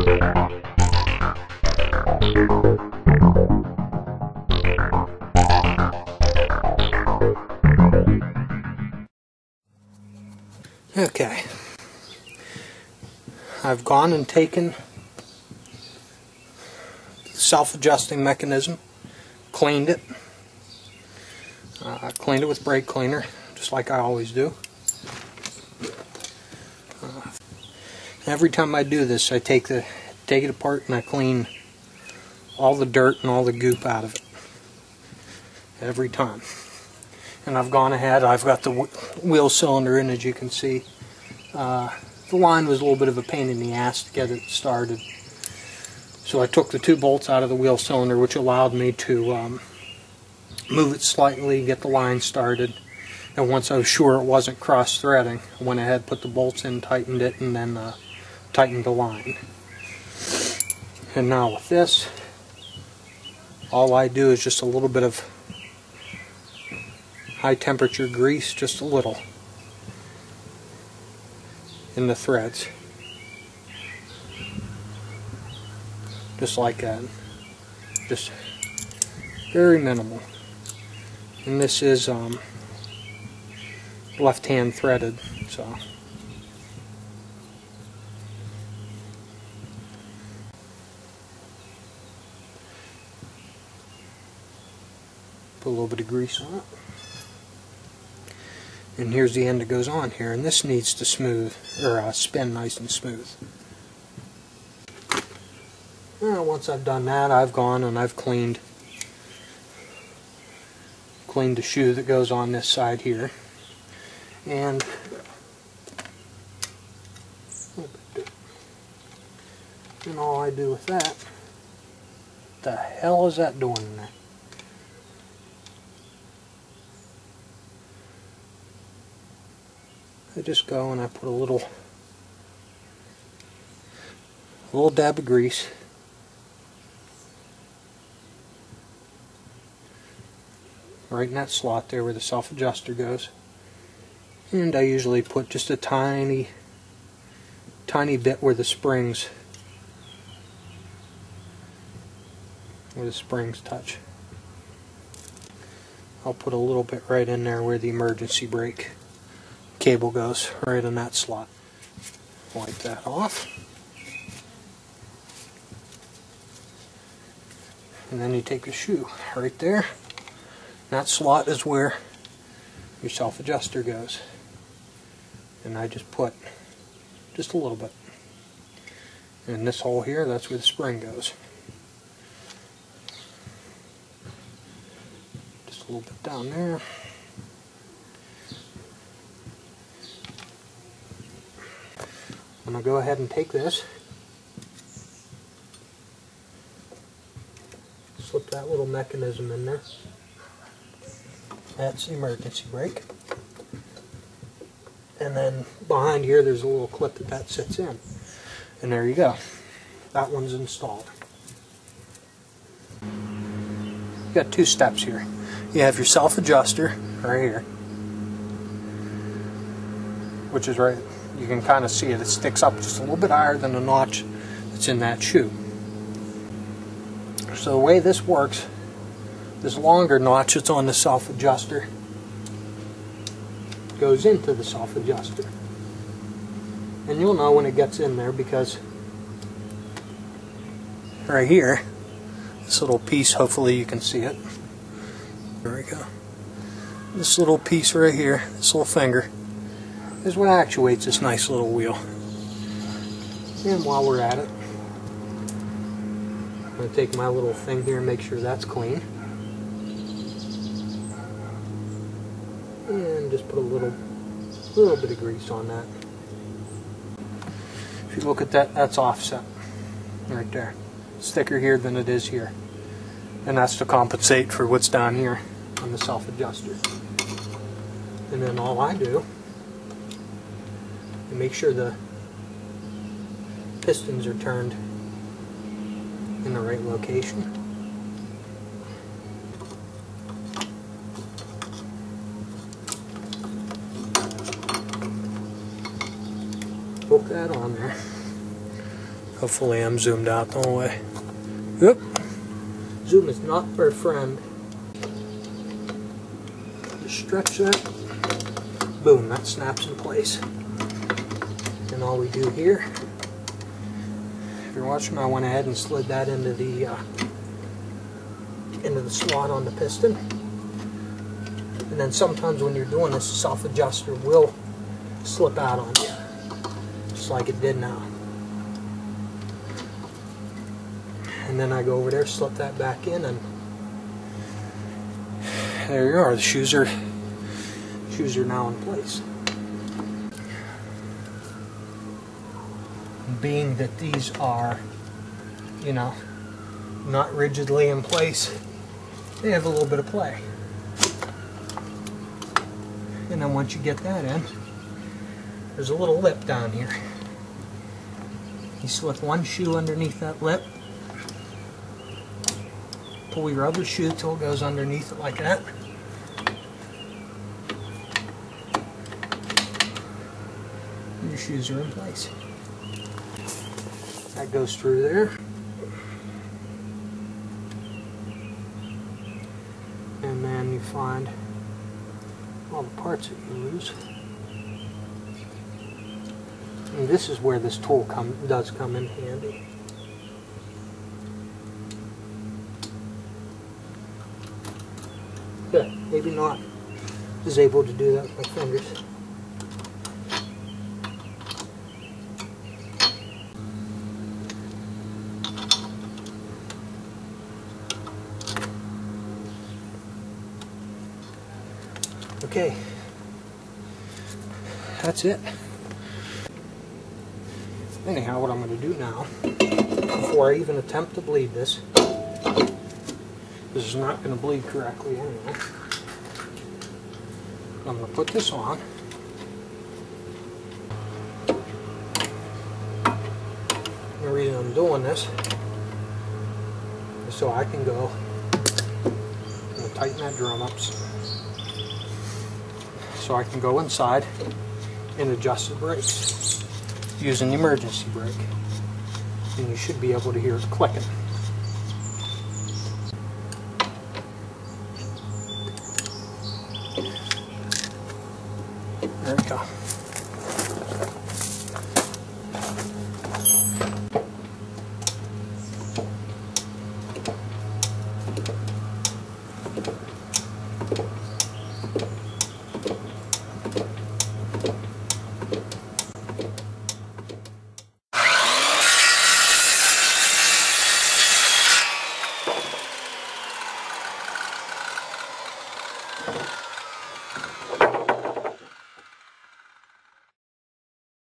Okay, I've gone and taken the self-adjusting mechanism, cleaned it. I cleaned it with brake cleaner, just like I always do. Every time I do this, I take it apart and I clean all the dirt and all the goop out of it. Every time. And I've gone ahead, I've got the wheel cylinder in, as you can see. The line was a little bit of a pain in the ass to get it started. So I took the 2 bolts out of the wheel cylinder, which allowed me to move it slightly, get the line started. And once I was sure it wasn't cross-threading, I went ahead, put the bolts in, tightened it, and then tightened the line. And now with this, all I do is just a little bit of high temperature grease, just a little, in the threads. Just like that. Just very minimal. And this is left-hand threaded, so. Put a little bit of grease on it. And here's the end that goes on here, and this needs to smooth, or spin nice and smooth. Now, once I've done that, I've gone and I've cleaned the shoe that goes on this side here. And all I do with that, what the hell is that doing in there? I just go and I put a little dab of grease right in that slot there where the self-adjuster goes, and I usually put just a tiny bit where the springs touch. I'll put a little bit right in there where the emergency brake cable goes, right in that slot. Wipe that off. And then you take the shoe right there. That slot is where your self-adjuster goes. And I just put just a little bit. And this hole here, that's where the spring goes. Just a little bit down there. I'm going to go ahead and take this, slip that little mechanism in there. That's the emergency brake. And then behind here there's a little clip that sits in. And there you go. That one's installed. You got 2 steps here. You have your self-adjuster right here, which is right. You can kind of see it. It sticks up just a little bit higher than the notch that's in that shoe. So the way this works, this longer notch that's on the self-adjuster goes into the self-adjuster. And you'll know when it gets in there because right here, this little piece, hopefully you can see it. There we go. This little piece right here, this little finger, is what actuates this nice little wheel. And while we're at it, I'm going to take my little thing here and make sure that's clean. And just put a little bit of grease on that. If you look at that, that's offset right there. It's thicker here than it is here. And that's to compensate for what's down here on the self-adjuster. And then all I do, and make sure the pistons are turned in the right location. Poke that on there. Hopefully I'm zoomed out the whole way. Yep. Zoom is not our friend. Just stretch that. Boom, that snaps in place. And all we do here, if you're watching, I went ahead and slid that into the slot on the piston. And then sometimes when you're doing this, the self-adjuster will slip out on you, just like it did now. And then I go over there, slip that back in, and there you are. The shoes are now in place. Being that these are, you know, not rigidly in place, they have a little bit of play. And then once you get that in, there's a little lip down here. You slip one shoe underneath that lip, pull your other shoe till it goes underneath it like that. And your shoes are in place. That goes through there. And then you find all the parts that you use. And this is where this tool does come in handy. Yeah, maybe not as able to do that with my fingers. Okay, that's it. Anyhow, what I'm going to do now, before I even attempt to bleed this is not going to bleed correctly anyway. I'm going to put this on. The reason I'm doing this is so I can go and tighten that drum up so I can go inside and adjust the brakes using the emergency brake. And you should be able to hear it clicking. There we go.